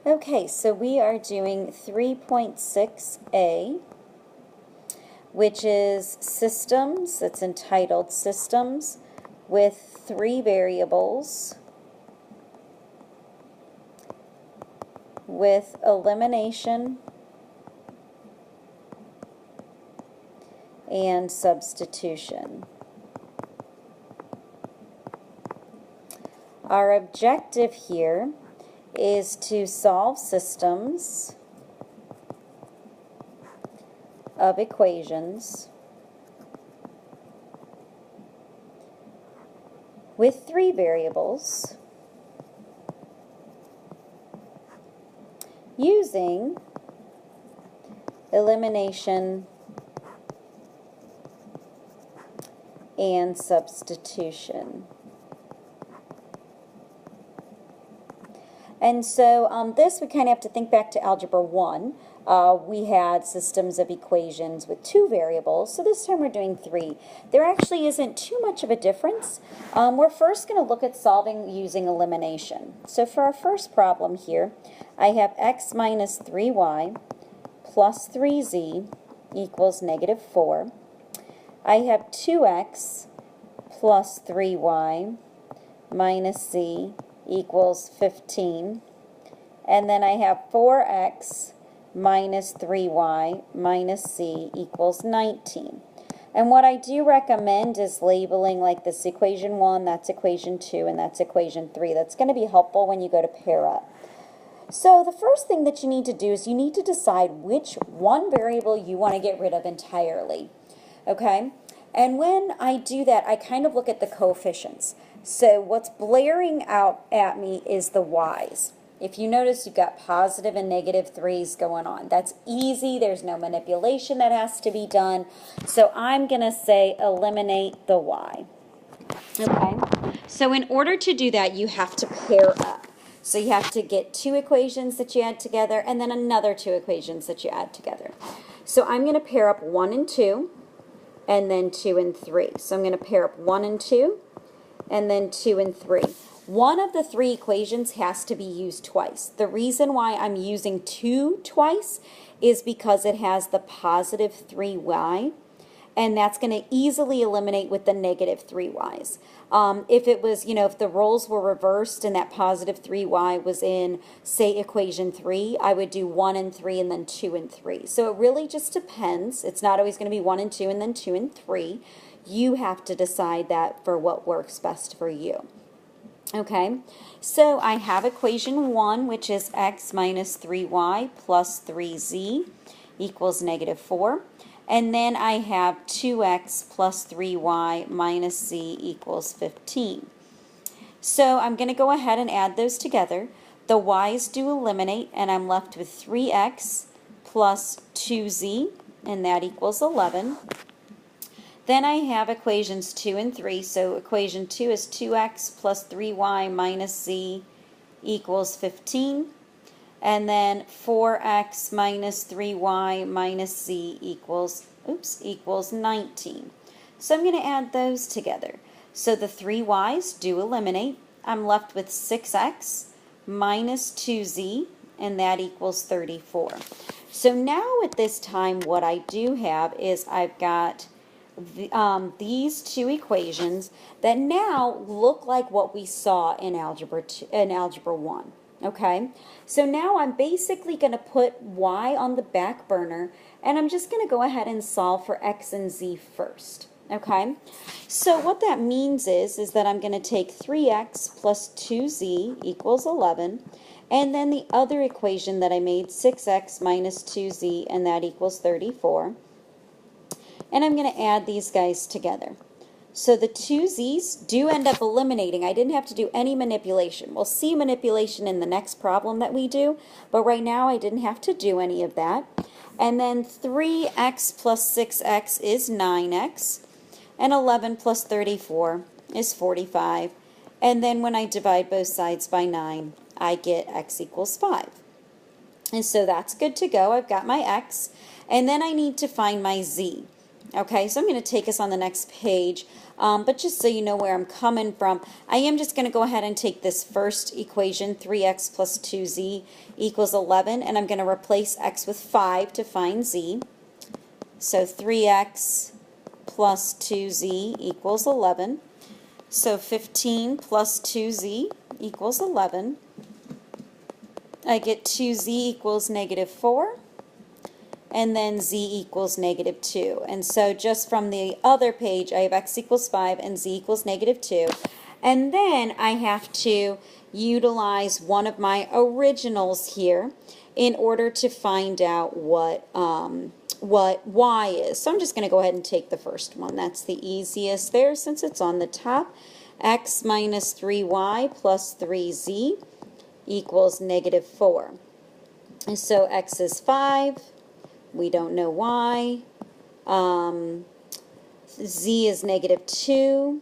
Okay, so we are doing 3.6a, which is systems. It's entitled Systems with 3 variables with elimination and substitution. Our objective here is to solve systems of equations with 3 variables using elimination and substitution. And so this, we kind of have to think back to Algebra 1. We had systems of equations with 2 variables, so this time we're doing 3. There actually isn't too much of a difference. We're first going to look at solving using elimination. So for our first problem here, I have x minus 3y plus 3z equals negative 4. I have 2x plus 3y minus z equals 15. And then I have 4x minus 3y minus c equals 19. And what I do recommend is labeling like this equation 1, that's equation 2, and that's equation 3. That's going to be helpful when you go to pair up. So the first thing that you need to do is you need to decide which one variable you want to get rid of entirely. Okay? And when I do that, I kind of look at the coefficients. So what's blaring out at me is the y's. If you notice, you've got positive and negative 3's going on. That's easy. There's no manipulation that has to be done. So I'm going to say eliminate the y. Okay? So in order to do that, you have to pair up. So you have to get 2 equations that you add together and then another 2 equations that you add together. So I'm going to pair up 1 and 2 and then 2 and 3. So I'm going to pair up 1 and 2 and then 2 and 3. One of the 3 equations has to be used twice. The reason why I'm using 2 twice is because it has the positive 3y, and that's going to easily eliminate with the negative 3y's. If it was, if the roles were reversed and that positive 3y was in, say, equation 3, I would do 1 and 3 and then 2 and 3. So it really just depends. It's not always going to be 1 and 2 and then 2 and 3. You have to decide that for what works best for you. Okay, so I have equation 1, which is x minus 3y plus 3z equals negative 4. And then I have 2x plus 3y minus z equals 15. So I'm going to go ahead and add those together. The y's do eliminate, and I'm left with 3x plus 2z, and that equals 11. Then I have equations 2 and 3. So equation 2 is 2x plus 3y minus z equals 15. And then 4x minus 3y minus z equals 19. So I'm going to add those together. So the 3y's do eliminate. I'm left with 6x minus 2z, and that equals 34. So now at this time, what I do have is I've got these 2 equations that now look like what we saw in Algebra 1. Okay, so now I'm basically going to put y on the back burner, and I'm just going to go ahead and solve for x and z first. Okay, so what that means is that I'm going to take 3x plus 2z equals 11, and then the other equation that I made, 6x minus 2z, and that equals 34. And I'm going to add these guys together. So the 2z's do end up eliminating. I didn't have to do any manipulation. We'll see manipulation in the next problem that we do, but right now I didn't have to do any of that. And then 3x plus 6x is 9x, and 11 plus 34 is 45. And then when I divide both sides by 9, I get x equals 5. And so that's good to go. I've got my x, and then I need to find my z. Okay, so I'm going to take us on the next page, but just so you know where I'm coming from, I am just going to go ahead and take this first equation, 3x plus 2z equals 11, and I'm going to replace x with 5 to find z. So 3x plus 2z equals 11. So 15 plus 2z equals 11. I get 2z equals negative 4. And then z equals negative 2. And so just from the other page, I have x equals 5 and z equals negative 2. And then I have to utilize one of my originals here in order to find out what y is. So I'm just going to go ahead and take the first one. That's the easiest there since it's on the top. X minus 3y plus 3z equals negative 4. And so x is 5. We don't know y. Z is negative 2,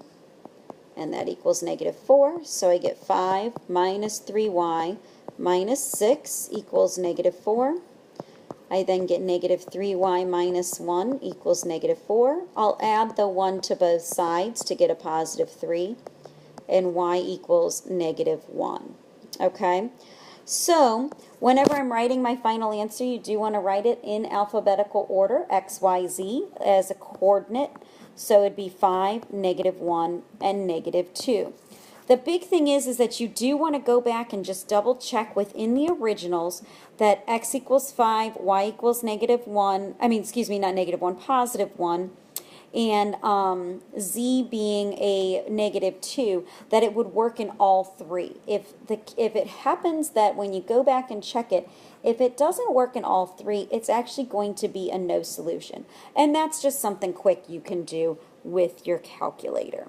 and that equals negative 4. So I get 5 minus 3y minus 6 equals negative 4. I then get negative 3y minus 1 equals negative 4. I'll add the 1 to both sides to get a positive 3, and y equals negative 1. Okay? So, whenever I'm writing my final answer, you do want to write it in alphabetical order, x, y, z, as a coordinate. So it'd be 5, negative 1, and negative 2. The big thing is that you do want to go back and just double check within the originals that x equals 5, y equals negative 1, not negative 1, positive 1, and z being a negative 2, that it would work in all three. If it happens that when you go back and check it, if it doesn't work in all three, it's actually going to be a no solution. And that's just something quick you can do with your calculator.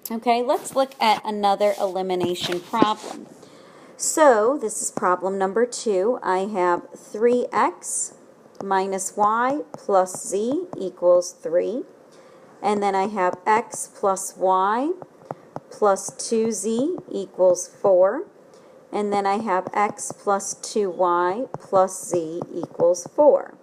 Okay, let's look at another elimination problem. So this is problem number 2. I have 3x minus y plus z equals 3. And then I have x plus y plus 2z equals 4. And then I have x plus 2y plus z equals 4.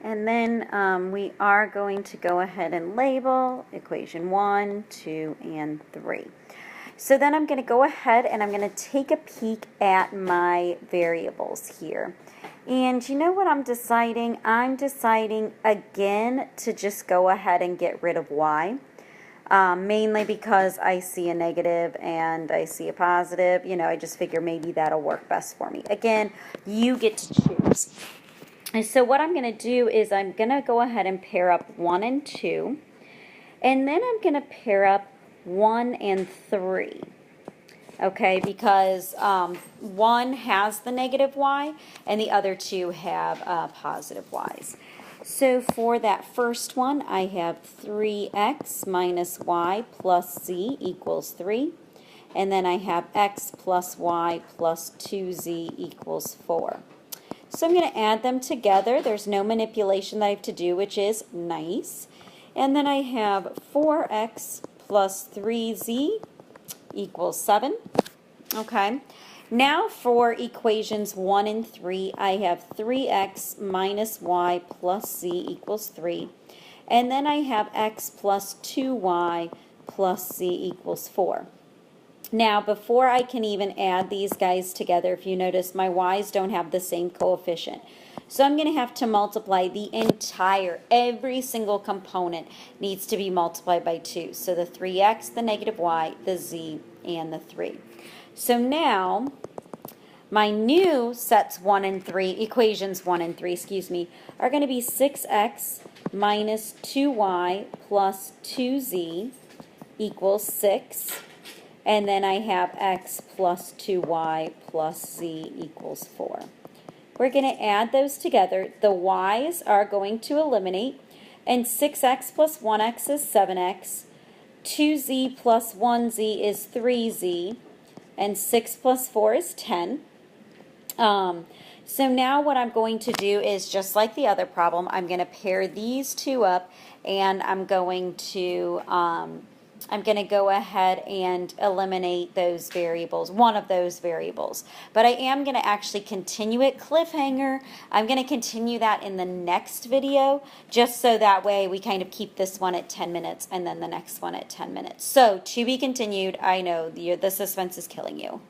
And then we are going to go ahead and label equation 1, 2, and 3. So then I'm going to go ahead and I'm going to take a peek at my variables here. And you know what I'm deciding? I'm deciding again to just go ahead and get rid of y. Mainly because I see a negative and I see a positive. You know, I just figure maybe that'll work best for me. Again, you get to choose. And so what I'm going to do is I'm going to go ahead and pair up 1 and 2. And then I'm going to pair up 1 and 3. Okay, because 1 has the negative y and the other 2 have positive y's. So for that first one, I have 3x minus y plus z equals 3. And then I have x plus y plus 2z equals 4. So I'm going to add them together. There's no manipulation that I have to do, which is nice. And then I have 4x plus 3z equals 7. Okay. Now for equations 1 and 3, I have 3x minus y plus z equals 3. And then I have x plus 2y plus z equals 4. Now, before I can even add these guys together, if you notice, my y's don't have the same coefficient. So I'm going to have to multiply the entire, every single component needs to be multiplied by 2. So the 3x, the negative y, the z, and the 3. So now, my new sets 1 and 3, equations 1 and 3, are going to be 6x minus 2y plus 2z equals 6. And then I have x plus 2y plus z equals 4. We're going to add those together. The y's are going to eliminate. And 6x plus 1x is 7x. 2z plus 1z is 3z. And 6 plus 4 is 10. So now what I'm going to do is, just like the other problem, I'm going to pair these two up, and I'm going to I'm going to go ahead and eliminate those variables, one of those variables. But I am going to actually continue it cliffhanger. I'm going to continue that in the next video, just so that way we kind of keep this one at 10 minutes and then the next one at 10 minutes. So, to be continued. I know the suspense is killing you.